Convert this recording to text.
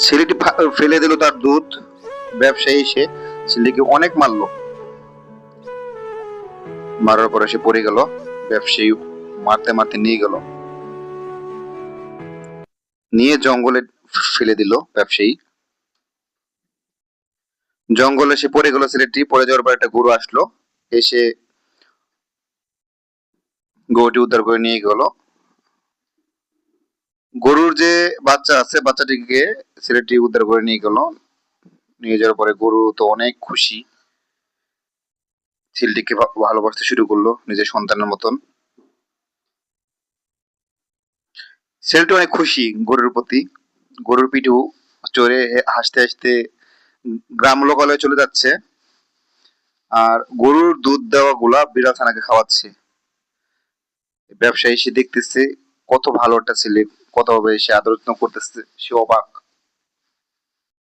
ছেলেটি ফেলে দিল তার দুধ। ব্যবসায়ী এসে ছেলেটিকে অনেক মারলো। মারার পরে সে পড়ে গেল। ব্যবসায়ী মারতে মারতে নিয়ে গেল, নিয়ে জঙ্গলে ফেলে দিল ব্যবসায়ী। জঙ্গলে সে পড়ে গেল। ছেলেটি পড়ে যাওয়ার পর একটা গরু আসলো, এসে গরুটি উদ্ধার করে নিয়ে গেল। গরুর যে বাচ্চা আছে, বাচ্চাটিকে ছেলেটি উদ্ধার করে নিয়ে গেল। নিয়ে যাওয়ার পরে গরু তো অনেক খুশি, ছেলেটিকে ভালোবাসতে শুরু করলো নিজের সন্তানের মতন। ছেলেটি অনেক খুশি গরুর প্রতি। গরুর পিঠেও চড়ে হাসতে হাসতে গ্রাম লোকালয়ে চলে যাচ্ছে। আর গরুর দুধ দেওয়া গুলা বিড়াল ছানাকে খাওয়াচ্ছে। ব্যবসায়ী সে দেখতেছে কত ভালো একটা ছেলে, কত ভাবে সে আদর যত্ন করতেছে, সে অবাক।